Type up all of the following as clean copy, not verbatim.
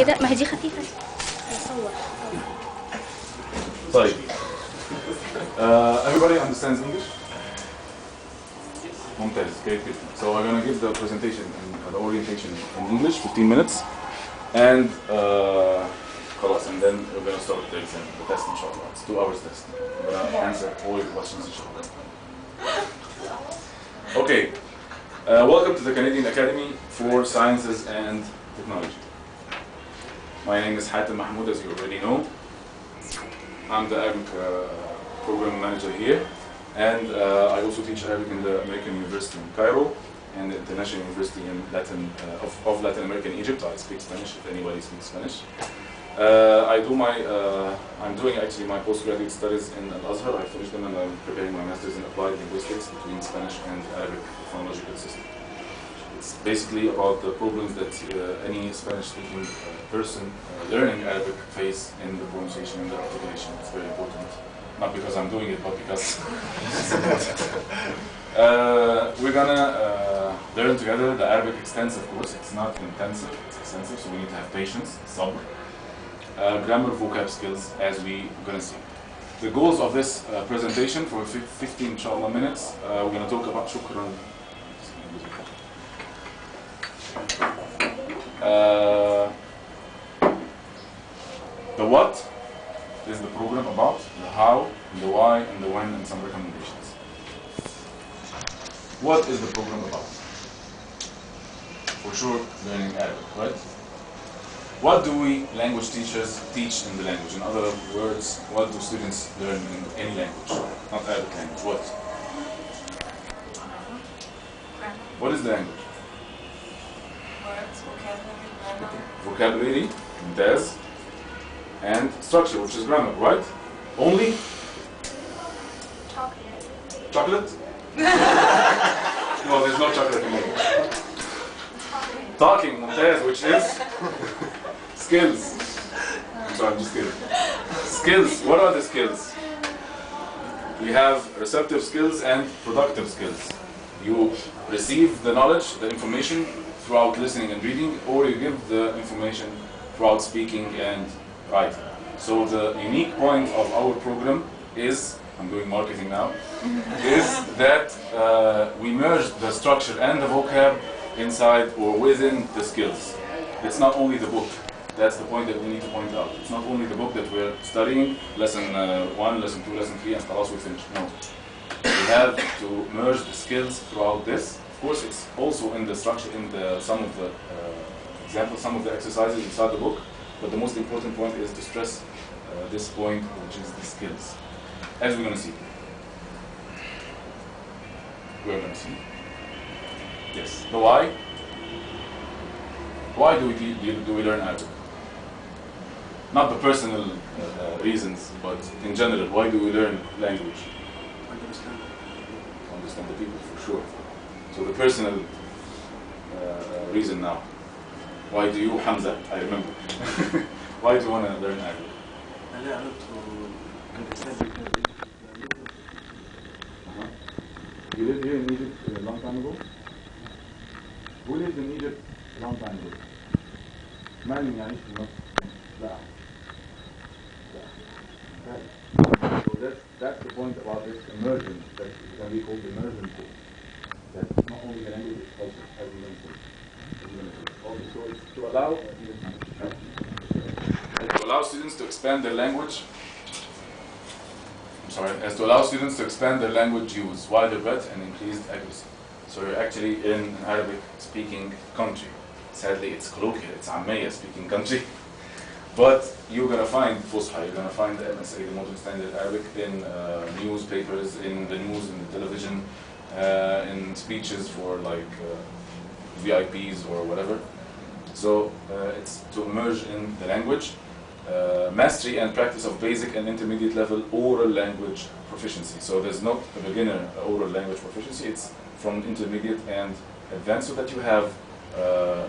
كده ما هي دي خفيفة. طيب. Everybody understands English? ممتاز. Great. So I'm going to give the presentation and the orientation in English, 15 minutes. And خلاص, and then we're going to start the exam, the test inshallah. It's 2 hours test. I'm going to answer all your questions inshallah. Okay. Welcome to the Canadian Academy for Sciences and Technology. My name is Hatem Mahmoud, as you already know. I'm the Arabic program manager here, and I also teach Arabic in the American University in Cairo and the International University in of Latin America in Egypt. I speak Spanish if anybody speaks Spanish. I'm doing actually my postgraduate studies in Al-Azhar. I finished them and I'm preparing my master's in applied linguistics between Spanish and Arabic phonological system. It's basically about the problems that any Spanish-speaking person learning Arabic face in the pronunciation and the articulation. It's very important. Not because I'm doing it, but because we're gonna learn together the Arabic extensive course. It's not intensive, it's extensive, so we need to have patience, sabr. Grammar, vocab skills, as we're gonna see. The goals of this presentation for 15 inshallah minutes, we're gonna talk about shukran. The what is the program about, the how, and the why, and the when, and some recommendations. What is the program about? For sure, learning Arabic, right? What do we language teachers teach in the language? In other words, what do students learn in any language? Not Arabic language, what? What is the language? Words, vocabulary, grammar. Vocabulary, mumtaz, and structure, which is grammar, right? Only? Chocolate. Chocolate? No, there's no chocolate in English. Talking, mumtaz, which is? Skills. I'm sorry, I'm just kidding. Skills, what are the skills? We have receptive skills and productive skills. You receive the knowledge, the information, throughout listening and reading, or you give the information throughout speaking and writing. So the unique point of our program is, I'm doing marketing now, is that we merge the structure and the vocab inside or within the skills. It's not only the book. That's the point that we need to point out. It's not only the book that we're studying, lesson 1, lesson 2, lesson 3, and خلاص we finish. No. We have to merge the skills throughout this. Of course, it's also in the structure, in some of the examples, some of the exercises inside the book. But the most important point is to stress this point, which is the skills. As we're going to see. We're going to see. Yes. The why. Why do we learn Arabic? Not the personal reasons, but in general, why do we learn language? Understand the people, for sure. So the personal reason now. Why do you, Hamza, I remember, why do you want to learn Arabic? You lived here in Egypt a long time ago? Who lived in Egypt a long time ago? من يعيش في مصر؟ لا. So that's the point about this immersion, that can be called immersion course. That it's not only the language, it's culture, as we mentioned. So it's to allow students to expand their language. To allow students to expand their language use, wider breadth, and increased accuracy. So you're actually in an Arabic-speaking country. Sadly, it's colloquial, it's Ammiya-speaking country. But you're going to find Fusha, you're going to find the MSA, the Modern Standard Arabic, in newspapers, in the news, in the television, in speeches for like VIPs or whatever. So it's to immerse in the language, mastery and practice of basic and intermediate level oral language proficiency. So there's not a beginner oral language proficiency, it's from intermediate and advanced, so that you have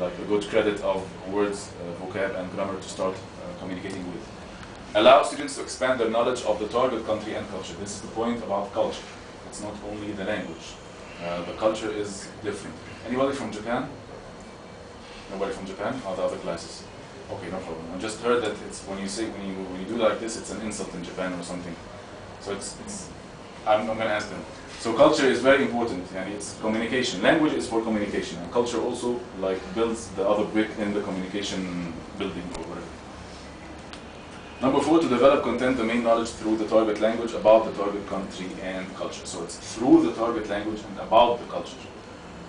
like a good credit of words, vocab and grammar to start communicating with. Allow students to expand their knowledge of the target country and culture. This is the point about culture. It's not only the language. The culture is different. Anybody from Japan? Nobody from Japan? Or the other classes? Okay, no problem. I just heard that it's when you do like this, it's an insult in Japan or something. So I'm going to ask them. So culture is very important, and it's communication. Language is for communication, and culture also like builds the other brick in the communication building or whatever. Number 4, to develop content domain knowledge through the target language about the target country and culture. So it's through the target language and about the culture,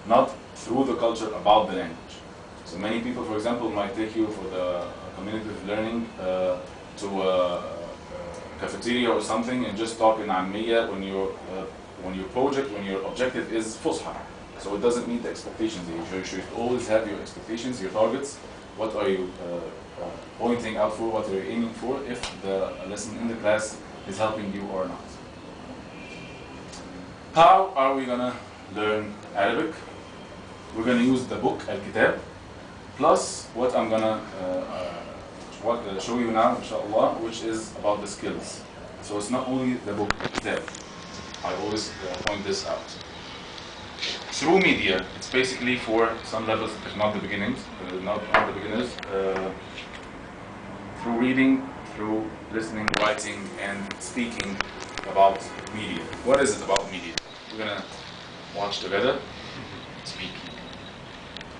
not through the culture about the language. So many people, for example, might take you for the communicative learning to a cafeteria or something and just talk in Ammiya when your objective is Fusha. So it doesn't meet the expectations. You should always have your expectations, your targets. What are you pointing out for? What are you aiming for? If the lesson in the class is helping you or not. How are we gonna learn Arabic? We're gonna use the book Al-Kitab, plus what I'm gonna show you now, inshallah, which is about the skills. So it's not only the book Kitab. I always point this out. Through media, it's basically for some levels, if not the beginnings, not the beginners. Through reading, through listening, writing, and speaking about media. What is it about media? We're gonna watch together, speak.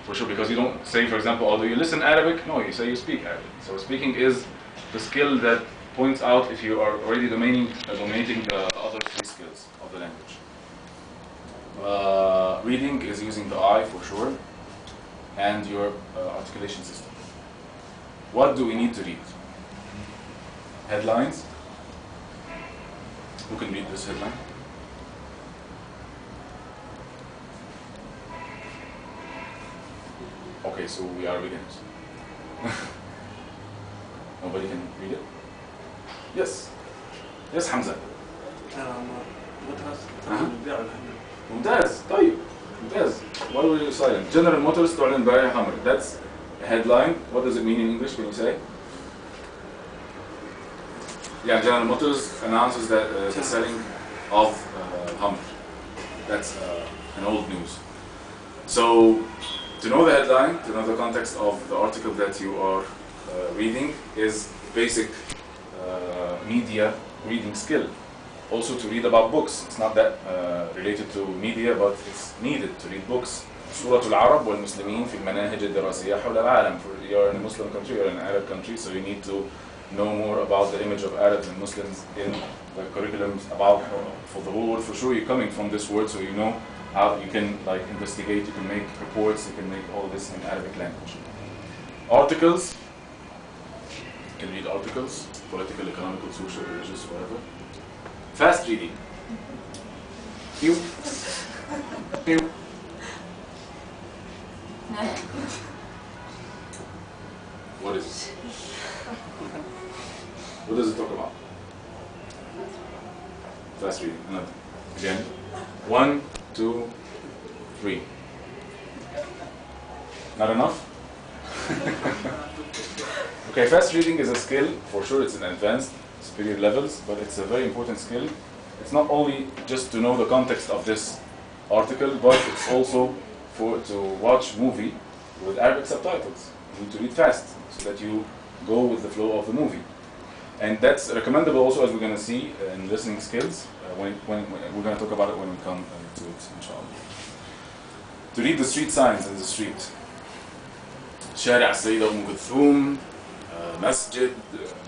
For sure, because you don't say, for example, although you listen Arabic, no, you say you speak Arabic. So speaking is the skill that points out if you are already dominating the other 3 skills of the language. Reading is using the eye for sure, and your articulation system. What do we need to read? Headlines. Who can read this headline? Okay, so we are beginners. Nobody can read it? Yes. Yes, Hamza. ممتاز. طيب. ممتاز. Why were you silent? General Motors تعلن بيع Hummer. That's a headline. What does it mean in English? Can you say? Yeah, General Motors announces that the selling of Hummer. That's an old news. So, to know the headline, to know the context of the article that you are reading is basic media reading skill. Also to read about books. It's not that related to media, but it's needed to read books. سورة العرب والمسلمين في المناهج الدراسية حول العالم. You're in a Muslim country, you're in an Arab country, so you need to know more about the image of Arabs and Muslims in the curriculums about for the whole world. For sure, you're coming from this word, so you know how you can like investigate, you can make reports, you can make all this in Arabic language. Articles. You can read articles, political, economical, social, religious, whatever. Fast reading. Pew. Pew. What is it? What does it talk about? Fast reading. Another. Again. 1, 2, 3. Not enough? Okay, fast reading is a skill. For sure, it's an advanced, superior levels, but it's a very important skill. It's not only just to know the context of this article, but it's also to watch movie with Arabic subtitles. You need to read fast so that you go with the flow of the movie. And that's recommendable also, as we're going to see in listening skills. When we're going to talk about it when we come to it, inshallah. To read the street signs in the street. شارع السيدة أم كلثوم, مسجد,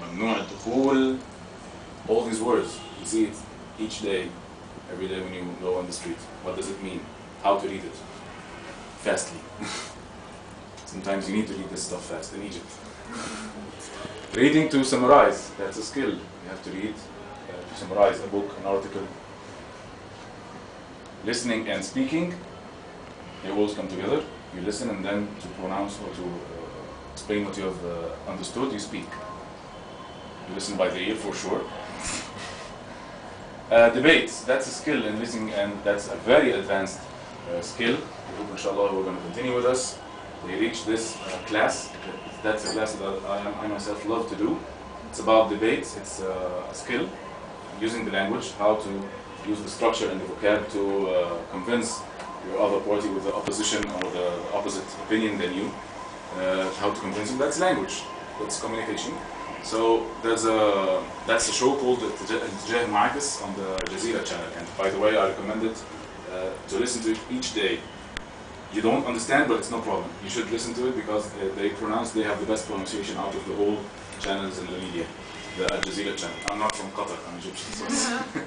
ممنوع الدخول. All these words, you see it each day, every day when you go on the street. What does it mean? How to read it? Fastly. Sometimes you need to read this stuff fast in Egypt. Reading to summarize, that's a skill. You have to read to summarize a book, an article. Listening and speaking, they always come together. You listen and then to pronounce or to explain what you have understood, you speak. You listen by the ear for sure. Debates, that's a skill in listening, and that's a very advanced skill. I hope inshallah we're going to continue with us. They reach this class. That's a class that I myself love to do. It's about debates. It's a skill, using the language, how to use the structure and the vocab to convince your other party with the opposition or the opposite opinion than you, how to convince them. That's language. It's communication. So that's a show called Untitled Chapter on the Al Jazeera channel. And by the way, I recommend it to listen to it each day. You don't understand, but it's no problem. You should listen to it because they have the best pronunciation out of the whole channels in the media. The Al Jazeera channel. I'm not from Qatar, I'm Egyptian.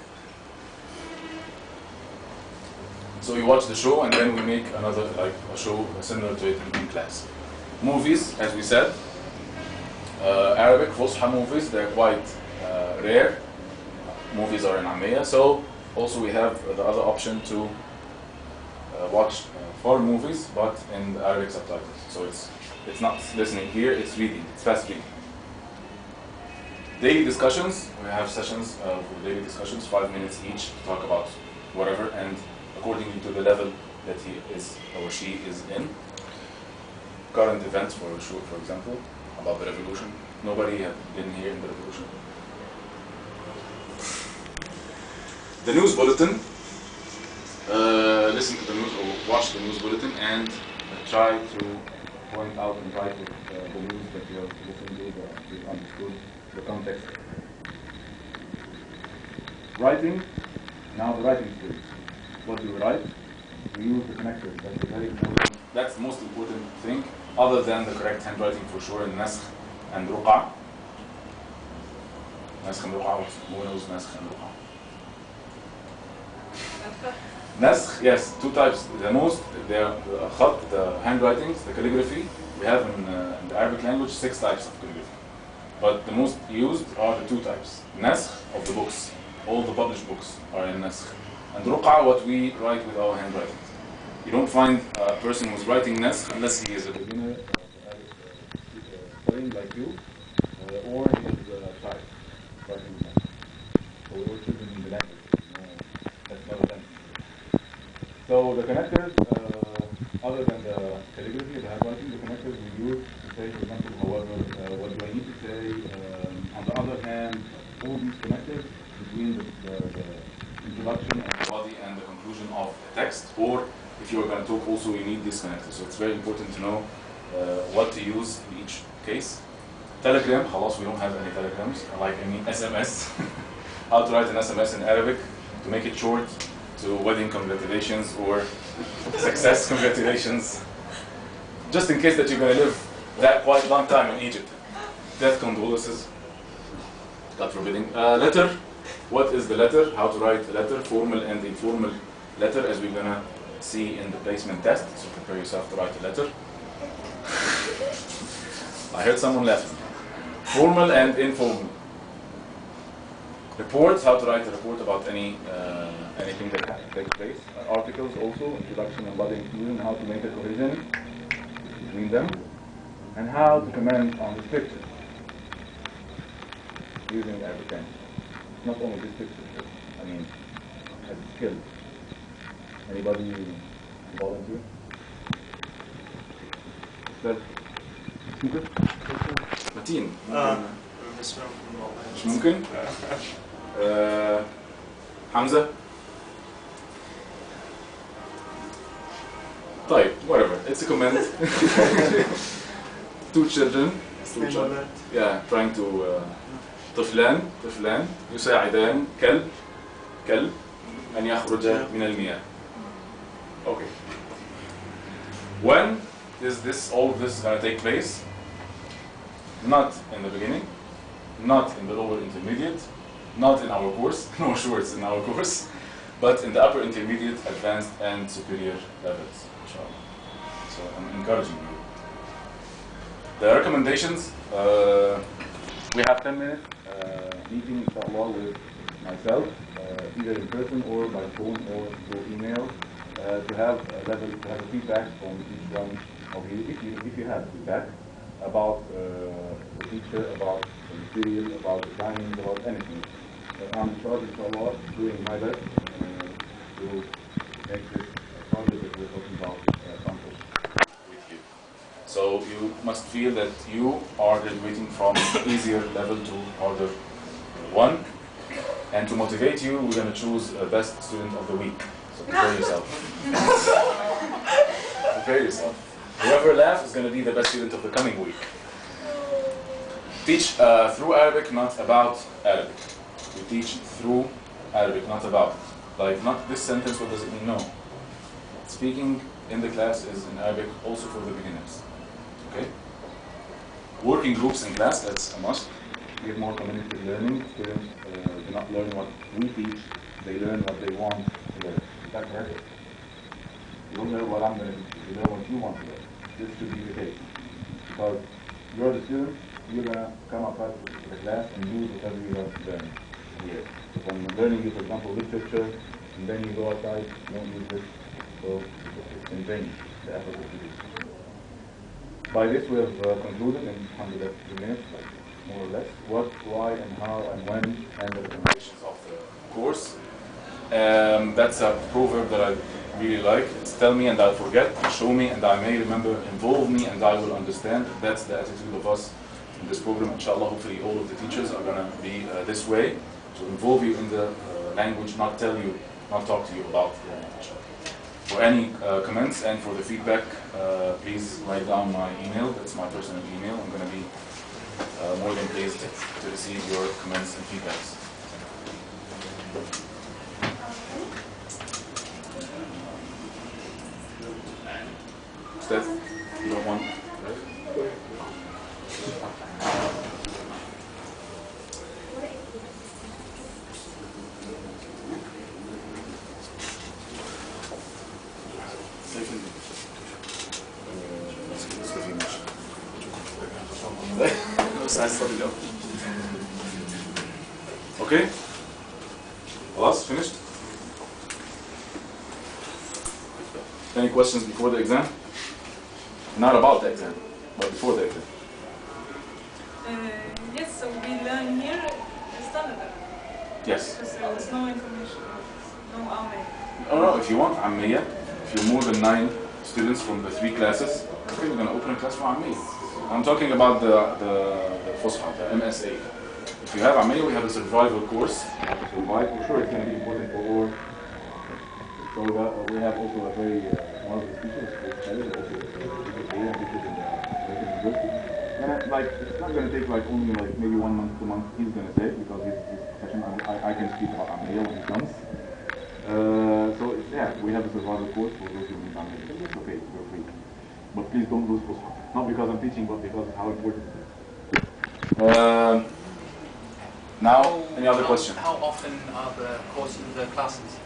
So we watch the show and then we make another, like a show similar to it in class. Movies, as we said, Arabic, Fusha movies, they're quite rare. Movies are in Ammiya, so also we have the other option to watch foreign movies, but in the Arabic subtitles. So it's not listening here, it's reading, it's fast reading. Daily discussions, we have sessions for daily discussions, 5 minutes each, to talk about whatever, and according to the level that he is or she is in. Current events, for example, about the revolution. Nobody had been here in the revolution. The news bulletin. Listen to the news or watch the news bulletin and try to point out and write the news that you are listening to, that you understood the context. Writing. Now the writing skills. What do we write? We use the connectors. That's very important. That's the most important thing, other than the correct handwriting for sure in Naskh and Ruqa. Naskh and Ruqa. Who knows Naskh and Ruqa? Naskh, yes, two types. The most, the khat, the handwritings, the calligraphy. We have in the Arabic language 6 types of calligraphy. But the most used are the 2 types. Naskh of the books. All the published books are in Naskh. And Ruqa, what we write with our handwriting. You don't find a person who's writing Naskh unless he is a beginner studying like you, or he is a child writing Naskh. Or children in the language. That's not a language. So the connectors, other than the calligraphy, the handwriting, the connectors we use to say, for example, however, what do I need to say? On the other hand, all these connectors between the introduction of the body and the conclusion of the text, or if you're going to talk also, you need these connectors. So it's very important to know what to use in each case. Telegram, khalas, we don't have any telegrams, SMS. How to write an SMS in Arabic to make it short, to wedding congratulations or success congratulations. Just in case that you're going to live that quite long time in Egypt. Death condolences, God forbidding. Letter, what is the letter? How to write a letter, formal and informal letter, as we're going to see in the placement test. So prepare yourself to write a letter. I heard someone laughing. Formal and informal. Reports, how to write a report about anything that takes place. Articles also, introduction and body inclusion, how to make a cohesion between them. And how to comment on this picture using Arabic pen. Not only this picture, but I mean, as a skill. Anybody volunteer? Ustad? متين مش ممكن؟ حمزة؟ طيب, whatever. It's a comment. Two children. Yeah, trying to طفلان يساعدان كلب أن يخرج من المياه. Okay. When is all of this going to take place? Not in the beginning, not in the lower intermediate, not in our course, no shorts in our course, but in the upper intermediate, advanced, and superior levels, inshallah. So I'm encouraging you. The recommendations, we have 10 minutes meeting, inshallah, with myself, either in person or by phone or through email, to have a feedback from each one of you, if you have feedback about the teacher, about the material, about the timing, about anything. I'm inshallah doing my best to make this project that we're talking about accomplished with you. So you must feel that you are graduating from easier level to harder one. And to motivate you, we're going to choose a best student of the week. So prepare yourself. Prepare yourself. Whoever laughs is going to be the best student of the coming week. teach through Arabic, not about Arabic. We teach through Arabic, not about. Like, not this sentence, what does it mean? No. Speaking in the class is in Arabic also for the beginners. Okay? Working groups in class, that's a must. Give more community learning. Students do not learn what we teach, they learn what they want to learn. That's right. You don't learn what I'm going to teach, you learn what you want to learn. This should be the case. Because you're the student, you're going to come outside to the class and do whatever you have learned here. So when you're learning, for example, literature, and then you go outside, you don't use this, so it's in vain, the effort that you do. By this, we have concluded in 100 minutes, like more or less, what, why, and how, and when, and the recommendations of the course. That's a proverb that I really like. It's tell me and I'll forget, show me and I may remember, involve me and I will understand. That's the attitude of us in this program. Inshallah, hopefully all of the teachers are going to be this way, to involve you in the language, not tell you, not talk to you about the language. For any comments and for the feedback, please write down my email. That's my personal email. I'm going to be more than pleased to receive your comments and feedbacks. Steph, you don't want? Okay? Last, finished? Any questions before the exam? Not about the exam, but before the exam. Yes, so we learn here standard. Yes. Because there was no information, no AME. Oh no, if you want Ammiya, if you're more than 9 students from the 3 classes, okay, we're going to open a class for Ammiya. I'm talking about the Fusha, the MSA. If you have Ammiya, we have a survival course. To survive, for sure it's going to be important for all. So we have also a very, one of the speakers, also teachers here and teachers in the university. And like, it's not going to take like only like maybe 1 month, 2 months, he's going to say, because his session, I can speak about Ammiya when he comes. So yeah, we have a survival course for those who need Ammiya. It's okay, you're free. But please don't lose Fusha. Not because I'm teaching, but because of how important it is. Now, any other question? How often are the courses, the classes?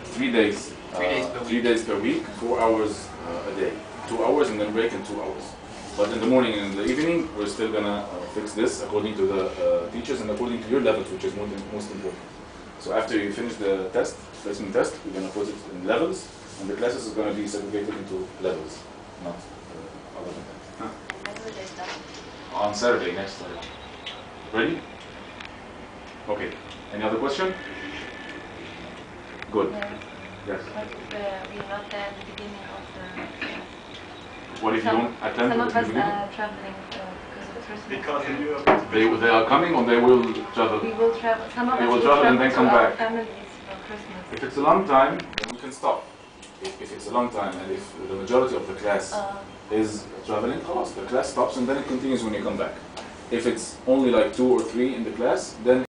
3 days. 3 days per week. 3 days per week, 4 hours a day. 2 hours and then break in 2 hours. But in the morning and in the evening, we're still gonna fix this according to the teachers and according to your levels, which is most important. So after you finish the test, placement test, we're gonna put it in levels, and the classes is gonna be segregated into levels, not other than that. Huh? When will they start? On Saturday, next Saturday. Ready? Okay. Any other question? Good. Yes. Yes. But we're not there at the beginning of the class. What if you don't attend Some at of the us beginning? are traveling because of Christmas. They are coming or they will travel? We will travel. Some of They us will travel and then to come our back. families for Christmas. If it's a long time, then we can stop. If it's a long time and if the majority of the class is traveling, the class stops and then it continues when you come back. If it's only like 2 or 3 in the class, then